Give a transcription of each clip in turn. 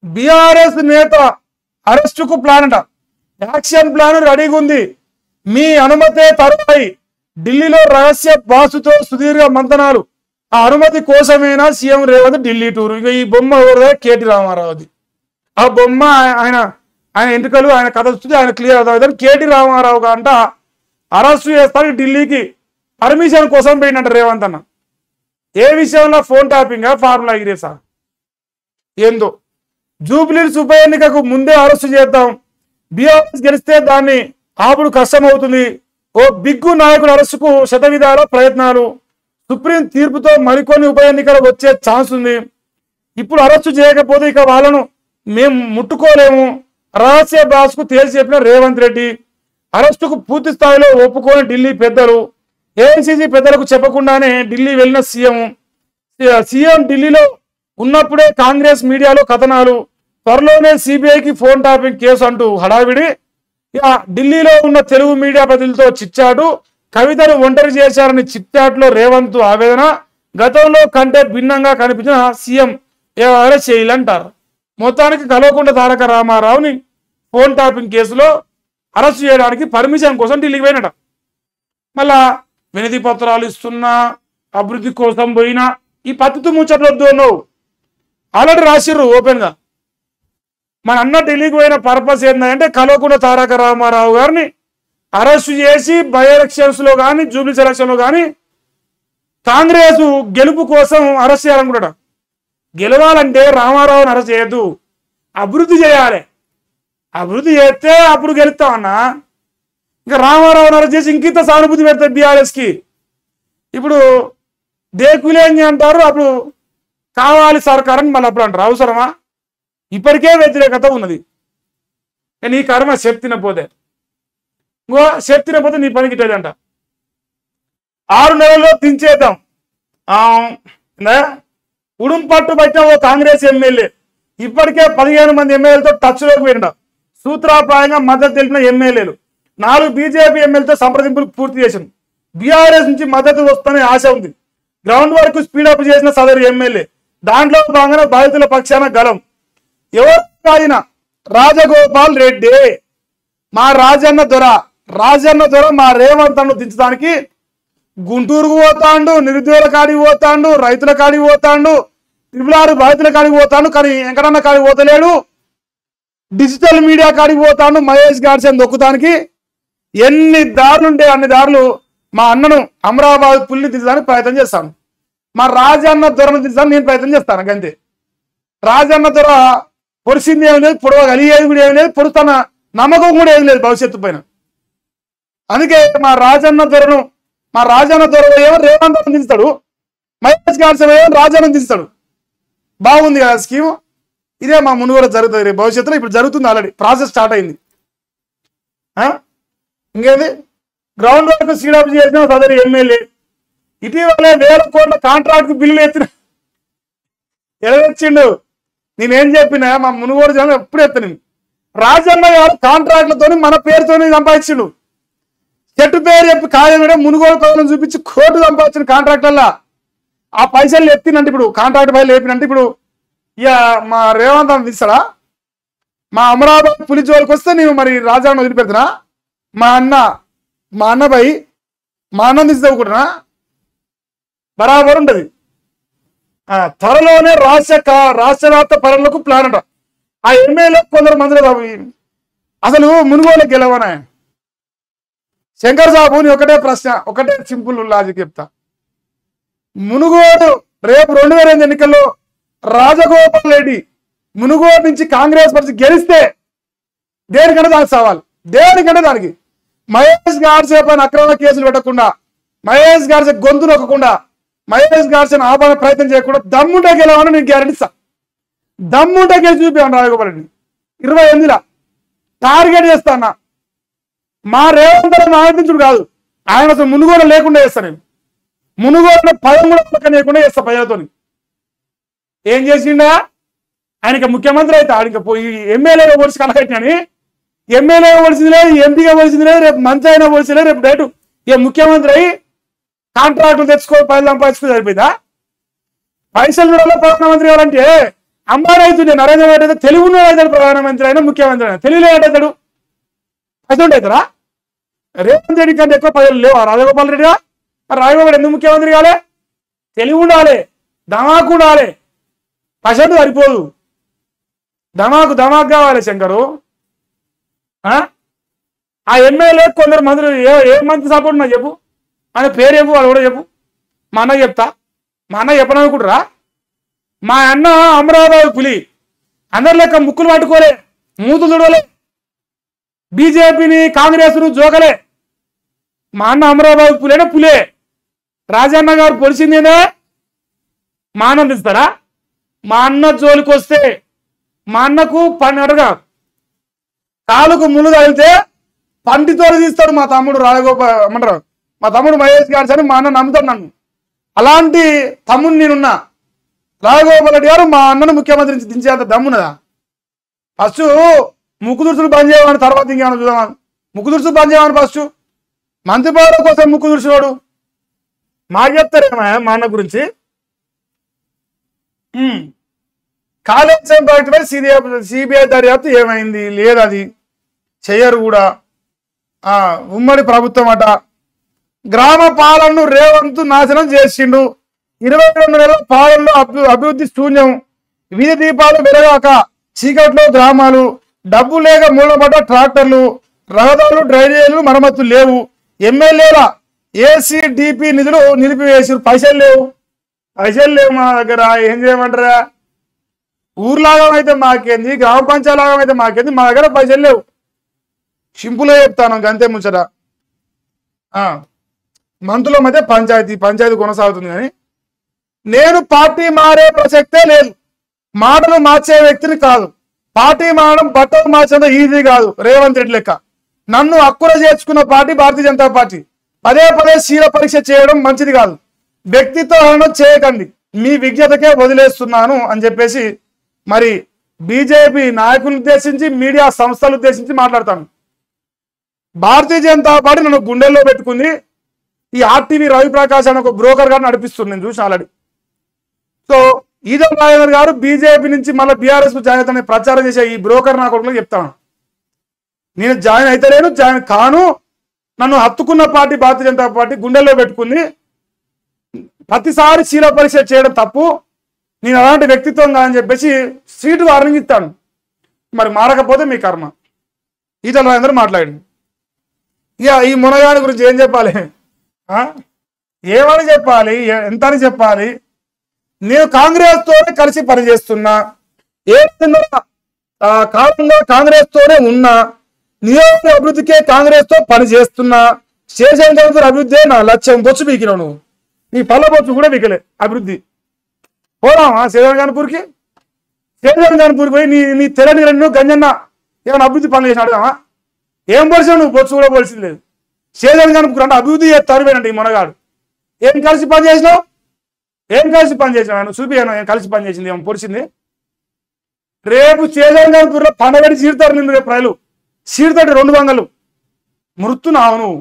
BRS నేత అరెస్టుకు plan అంట. యాక్షన్ ప్లాన్ రెడీగా ఉంది. మీ అనుమతే తరువాయి ఢిల్లీలో రహస్య బాసుతో సుదీర్ఘ మంతనాలు. ఆ అనుమతి కోసమేనా సీఎం రేవంత్ ఢిల్లీ టూర్. ఇక ఈ బొమ్మ ఎవరిదే? కేటీ రామారావుది. ఆ బొమ్మ ఆయన ఆయన ఎంటుకలు ఆయన కథ వస్తుంది, ఆయన క్లియర్ అవుతుంది. కేటీ రామారావు అంట అరెస్టు చేస్తానికి ఢిల్లీకి పర్మిషన్ కోసం పోయినట్ట రేవంత్ అన్న. ఏ విషయంలో? ఫోన్ ట్యాపింగ్, ఫార్ములా గిరేసా ఏందో. జూబ్లీహిల్స్ ఉప ఎన్నికకు ముందే అరెస్టు చేద్దాం, బీఆర్ఎస్ గెలిస్తే దాన్ని ఆపుడు కష్టం అవుతుంది. ఓ బిగ్గు నాయకుడు అరెస్టుకు శతవిధాల ప్రయత్నాలు. సుప్రీం తీర్పుతో మరికొన్ని ఉప ఎన్నికలు వచ్చే ఛాన్స్ ఉంది. ఇప్పుడు అరెస్టు చేయకపోతే ఇక వాళ్ళను మేము ముట్టుకోలేము. రహస్య బాస్కు తేల్చి చెప్పిన రేవంత్ రెడ్డి. అరెస్టుకు పూర్తి స్థాయిలో ఒప్పుకొని ఢిల్లీ పెద్దలు. ఏఐసీసీ పెద్దలకు చెప్పకుండానే ఢిల్లీ వెళ్ళిన సీఎం ఢిల్లీలో ఉన్నప్పుడే కాంగ్రెస్ మీడియాలో కథనాలు. త్వరలోనే సిబిఐకి ఫోన్ ట్యాపింగ్ కేసు అంటూ హడావిడి. ఇక ఢిల్లీలో ఉన్న తెలుగు మీడియా ప్రతినిధులతో చిట్చాటు. కవితను ఒంటరి చేశారని చిట్చాట్లో రేవంత్ ఆవేదన. గతంలో కంటే భిన్నంగా కనిపించిన సీఎం అరెస్ట్ చేయాలంటారు. మొత్తానికి కల్వకుంట్ల తారక రామారావుని ఫోన్ ట్యాపింగ్ కేసులో అరెస్ట్ చేయడానికి పర్మిషన్ కోసం ఢిల్లీకి పోయినట. మళ్ళా వినతి పత్రాలు ఇస్తున్నా, అభివృద్ధి కోసం పోయినా ఈ పద్ధతి ముచ్చట్లొద్దు అన్నావు. ఆల్రెడీ రాసిర్రు ఓపెన్గా. మన అన్న ఢిల్లీకి పోయిన పర్పస్ ఏంటంటే కల్వకుంట్ల తారక రామారావు గారిని అరెస్టు చేసి బై ఎలక్షన్స్లో కానీ జూబ్లీ ఎలక్షన్లో కానీ కాంగ్రెస్ గెలుపు కోసం అరెస్ట్ చేయాలనుకుంటాడు. గెలవాలంటే రామారావుని అరెస్ట్ చేయొద్దు, అభివృద్ధి చేయాలి. అభివృద్ధి చేస్తే అప్పుడు గెలుస్తామన్నా. ఇంకా రామారావుని అరెస్ట్ చేసి ఇంకింత సానుభూతి పెడతాయి బీఆర్ఎస్కి. ఇప్పుడు దేకులేంగి అంటారు, అప్పుడు కావాలి సర్కారం మళ్ళీ అప్పుడు అంటారు. అవసరమా? ఇప్పటికే వ్యతిరేకత ఉన్నది. నీ కర్మ చెప్తినపోతే ఇంకో చెప్తినపోతే నీ పనికి ఇట్టేదంట. 6 నెలల్లో దించేద్దాం. ఉడుం పట్టు పట్టిన ఓ కాంగ్రెస్ ఎమ్మెల్యే ఇప్పటికే 15 మంది ఎమ్మెల్యేలతో టచ్లోకి పోయిన. సూత్రప్రాయంగా మద్దతు తెలిపిన ఎమ్మెల్యేలు 4 బీజేపీ ఎమ్మెల్యేలతో సంప్రదింపులు పూర్తి చేశారు. బీఆర్ఎస్ నుంచి మద్దతు వస్తుందనే ఆశ ఉంది. గ్రౌండ్ వరకు స్పీడప్ చేసిన సదరు ఎమ్మెల్యే. దాంట్లో భాగంగా బాధితుల పక్షాన గలం. ఎవరు కాదిన రాజగోపాల్ రెడ్డి, మా రాజన్న దొర మా రేవంత్ అను దించడానికి గుంటూరుకు పోతాండు, నిరుద్యోగుల కాడికి పోతాండు, రైతుల కాడికి పోతాండు, ట్రిపుల్ బాధితుల కాడికి పోతాడు. కానీ వెంకటన్న కాడికి పోతలేడు. డిజిటల్ మీడియా కాడికి పోతాడు. మహేష్ గాడ్సేని దొక్కుతానికి ఎన్ని దారులు ఉంటే అన్ని దారులు మా అన్నను అమరాబాద్ పుల్లి దించడానికి ప్రయత్నం చేస్తాను. మా రాజన్న దొరను దించడానికి నేను ప్రయత్నం చేస్తాను. అంతే. రాజన్న దొర పొడిచింది ఏమి లేదు, పొడవగలిగేది కూడా ఏమి లేదు, పొడుస్తున్న నమ్మకం కూడా ఏమి లేదు భవిష్యత్తు పైన. అందుకే మా రాజన్న దొర ఏమో రేవంత్ దించుతాడు, మహేష్ గాడ్సేని ఏమో రాజన్న దించుతాడు. బాగుంది కదా స్కీమ్. ఇదే మా మునుగోలు జరుగుతుంది రేపు భవిష్యత్తులో. ఇప్పుడు జరుగుతుంది, ఆల్రెడీ ప్రాసెస్ స్టార్ట్ అయింది. ఇంకేది గ్రౌండ్ వర్క్ స్పీడప్ చేసిన సదరు ఎమ్మెల్యే ఇటీవలే 1000 కోట్ల కాంట్రాక్ట్ బిల్లులు ఎత్తిండు. నేనేం చెప్పినా మా మునుగోడు జనం ఎప్పుడు ఎత్తను. రాజన్న గారు కాంట్రాక్ట్లతో మన పేరుతో సంపాదించిండు. చెట్టు పేరు చెప్పి కాయడం మునుగోడు కోటలను చూపించి కోర్టు సంపాదించిన కాంట్రాక్టర్లా ఆ పైసలు ఎత్తినంటే ఇప్పుడు కాంట్రాక్ట్ ఫైల్ లేపినంటే ఇప్పుడు ఇక మా రేవంత్ అని తీస్తాడా? మా అమరావతి పులి జోలికి వస్తే నేను మరి రాజాను వదిలిపెడుతున్నా? మా అన్నపై మా అన్నం తీసుకోకుండా బరాబర్ ఉంటుంది. త్వరలోనే రాష్ట్ర వ్యాప్త పనులకు ప్లాన్ అంట. ఆ ఎమ్మెల్యే కొందరు మందులు అసలు మునుగోలు గెలవనా? శంకర్ సాబు ఒకటే ప్రశ్న, ఒకటే సింపుల్ లాజిక్ చెప్తా. మునుగోడు రేపు 2008 ఎన్నికల్లో రాజగోపాల్ రెడ్డి మునుగోడు నుంచి కాంగ్రెస్ పార్టీ గెలిస్తే దేనికంటే దానికి సవాల్, దేనికంటే దానికి మహేష్ గాడ్సే పైన అక్రమ కేసులు పెట్టకుండా, మహేష్ గాడ్సే గొంతు నొక్కకుండా, మహేష్ గాడ్సేని ఆపణ ప్రయత్నం చేయకుండా దమ్ముంటే గెలవని నేను గ్యారెంటీ ఇస్తా. దమ్ముంటే గెలిచి చూపించాను రాజగోపాల్ రెడ్డి. 28లో టార్గెట్ చేస్తా అన్న. మా రేవంత్ ఆనందించుడు కాదు, ఆయన అసలు మునుగోడు లేకుండా చేస్తాను. నేను మునుగోడు 13 పక్కన లేకుండా చేస్తా ప్రజలతో. ఏం చేసిండా ఆయనకి ముఖ్యమంత్రి అయితే ఆడిక పోయి ఎమ్మెల్యేగా ఓడిసి కనకట్టినని, ఎమ్మెల్యేగా ఓడిసింది లేదు, ఎంపీగా ఓడిసింది లేదు, రేపు మంత్రి అయినా ఓడిసి లేదు, రేపు డైరెక్ట్ ఇక ముఖ్యమంత్రి అయ్యి కాంట్రాక్టులు తెచ్చుకో పైసలు సంపాదించుకో సరిపోయిందా? పైసలు కూడా ప్రధానమంత్రి కావాలంటే అంబానీ అవుతుండే నరేంద్ర మోడీ అయితే తెలివి ఉన్న అవుతాడు ప్రధానమంత్రి అయినా ముఖ్యమంత్రి అయినా తెలివిలో అవుతాడు అటువంటి అవుతారా రేవంత్ రెడ్డి కంటే ఎక్కువ పదవులు లేవా రాజగోపాల్ రెడ్డిగా మరి రాజగోపాల్ ఎందుకు ముఖ్యమంత్రి కాలే తెలివి ఉండాలి ధమాకు ఉండాలి పసందు సరిపోదు ధమాకు కావాలి శంకరు ఆ ఎమ్మెల్యే కొందరు మంత్రులు ఏ మంత్రి సపోర్ట్ నాకు చెప్పు ఆయన పేరు చెప్పు వాళ్ళు కూడా చెప్పు మా అన్న చెప్తా మా అన్న చెప్పననుకుంటారా మా అన్న అమరావతి పులి అందరి లెక్క ముక్కులు పట్టుకోలే మూతులు చూడలే బీజేపీని కాంగ్రెస్ను జోకలే మా అన్న అమరావతి పులేనే పులే రాజన్న గారు పొడిచిందేనే మా అన్న తీస్తారా మా అన్న జోలికి వస్తే మా అన్నకు అడగా కాలుకు ముళ్ళు తగిలితే పంటితో తీస్తాడు మా తమ్ముడు రాజగోపాల్ ఏమంటారు మా తమ్ముడు మహేష్ గారు అని మా అన్న నమ్ముతాడు నన్ను అలాంటి తమ్ముడు నేనున్నా రాజగోపాల్ రెడ్డి గారు మా అన్నను ముఖ్యమంత్రి నుంచి దించేంత దమ్మున్నదా ఫస్ట్ ముక్కు దుర్సులు బంద్ చేయమని తర్వాత ఇంకేమన్నా చూద్దామని ముక్కు దుర్సులు బంద్ చేయమని ఫస్ట్ మంత్రి పదవుల కోసం ముక్కు దుర్సువాడు మాకు చెప్తారేమో మా అన్న గురించి కాళేశ్వరం ప్రాజెక్టుపై సిబిఐ దర్యాప్తు ఏమైంది లేదు అది చెయ్యరు కూడా ఉమ్మడి ప్రభుత్వం అట గ్రామ పాలనను రేవంత్ నాశనం చేసిండు 22 నెలల పాలనలో అభివృద్ధి శూన్యం వీధి దీపాలు వెలగాక చీకట్లో గ్రామాలు డబ్బు లేక మూలపడ్డ ట్రాక్టర్లు రహదారులు డ్రైనేజీలు మరమ్మతులు లేవు ఎమ్మెల్యేల ఏసీడీపీ నిధులు నిలిపివేసి పైసలు లేవు మా దగ్గర ఏం చేయమంటారా ఊర్లాగం అయితే మాకేంది గ్రామ పంచాయతీ లాగం అయితే మాకేంది మా దగ్గర పైసలు లేవు సింపుల్గా చెప్తాను గంతే ముచ్చట మంత్రుల మధ్య పంచాయతీ కొనసాగుతుంది కానీ నేను పార్టీ మారే ప్రసక్తే లేదు మాటలు మార్చే వ్యక్తిని కాదు పార్టీ మారడం బట్టలు మార్చడం ఈజీ కాదు రేవంత్ రెడ్డి లెక్క నన్ను అక్కుర చేర్చుకున్న పార్టీ భారతీయ జనతా పార్టీ పదే శీల పరీక్ష చేయడం మంచిది కాదు వ్యక్తిత్వ హననం చేయకండి మీ విజ్ఞతకే వదిలేస్తున్నాను అని చెప్పేసి మరి బీజేపీ నాయకులను ఉద్దేశించి మీడియా సంస్థలు ఉద్దేశించి మాట్లాడతాను భారతీయ జనతా పార్టీ నన్ను గుండెల్లో పెట్టుకుంది ఈ ఆర్టీవీ రవిప్రకాష్ అని ఒక బ్రోకర్ గారు నడిపిస్తుంది నేను చూసి ఆల్రెడీ సో ఈదం రాజేందర్ గారు బీజేపీ నుంచి మళ్ళీ బీఆర్ఎస్ జాయిన్ అవుతానని ప్రచారం చేసే ఈ బ్రోకర్ నా కొడుకులో చెప్తాను నేను జాయిన్ అయితలేను జాయిన్ కాను నన్ను హత్తుకున్న పార్టీ భారతీయ జనతా పార్టీ గుండెల్లో పెట్టుకుంది ప్రతిసారి శీల పరీక్ష చేయడం తప్పు నేను అలాంటి వ్యక్తిత్వం కాదని చెప్పేసి సీటు వార్నింగ్ ఇస్తాను మరి మారకపోతే మీ కర్మ ఈదం రాజేందర్ మాట్లాడి ఇక ఈ మునగాడి గురించి ఏం చెప్పాలి ఏమని చెప్పాలి ఎంత అని చెప్పాలి నేను కాంగ్రెస్ తోనే కలిసి పనిచేస్తున్నా ఏ విధంగా కాలంగా కాంగ్రెస్ తోనే ఉన్నా నియోజక అభివృద్ధికే కాంగ్రెస్ తో పనిచేస్తున్నా శేషేంద్ర అభివృద్ధి నా లక్ష్యం బొచ్చు వీకినావు నువ్వు నీ పళ్ళ బొచ్చు కూడా వీకలే అభివృద్ధి పోదామా శేషాన్పూర్కి పోయి నీ తెలంగాణ గంజన్న ఏమైనా అభివృద్ధి పనులు చేసి అడగామా ఏం పొలిసావు నువ్వు బొచ్చు కూడా పోలిసింది లేదు శేషాన్పూర్ అంటే అభివృద్ధి తరువేనండి ఈ మొనగాడు ఏం కలిసి పని చేసినావు చూపియాను ఏం కలిసి పని చేసింది ఏమో పొడిచింది రేపు శేషాన్పూర్లో పండగడి చీరుతారు నిన్ను రేపు ప్రజలు చీరుతాడు 2 వందలు మృత్తున్నావు నువ్వు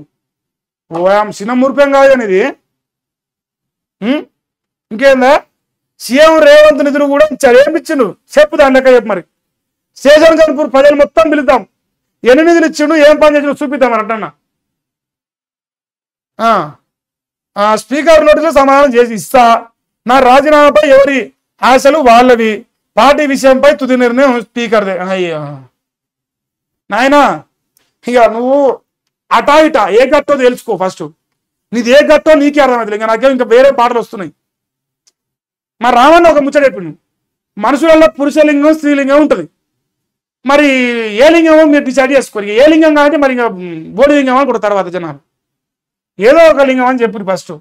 చిన్న మురిపేం కాదు కానీ ఇది ఇంకేందా సీఎం రేవంత్ నిధులు కూడా ఇచ్చారు ఏమిచ్చిండు చెప్పు దాని లెక్క చెప్పు మరి శేషాన్పూర్ ప్రజలు మొత్తం పిలుద్దాం ఎన్ని నిధులు ఇచ్చిండు ఏం పని చేసిండు చూపిద్దాం మరి అట్టన్నా స్పీకర్ నోటీసులో సమాధానం చేసి ఇస్తా నా రాజీనామాపై ఎవరి ఆశలు వాళ్ళవి పార్టీ విషయంపై తుది నిర్ణయం స్పీకర్దే అయ్యా నాయనా ఇక నువ్వు అటా ఇటా ఏ గట్టో తెలుసుకో ఫస్ట్ నీది ఏ గట్టో నీకే అర్థమవుతుంది ఇంకా నాకేం ఇంకా వేరే పాటలు వస్తున్నాయి మరి రామన్న ఒక ముచ్చట చెప్పిండు మనుషులలో పురుషలింగం స్త్రీలింగం ఉంటుంది మరి ఏ లింగమో మీరు డిసైడ్ చేసుకోరు ఏ లింగం కాబట్టి మరి ఇంకా బోడి లింగం అని కూడా తర్వాత జనాలు ఏదో ఒక లింగం అని చెప్పారు ఫస్ట్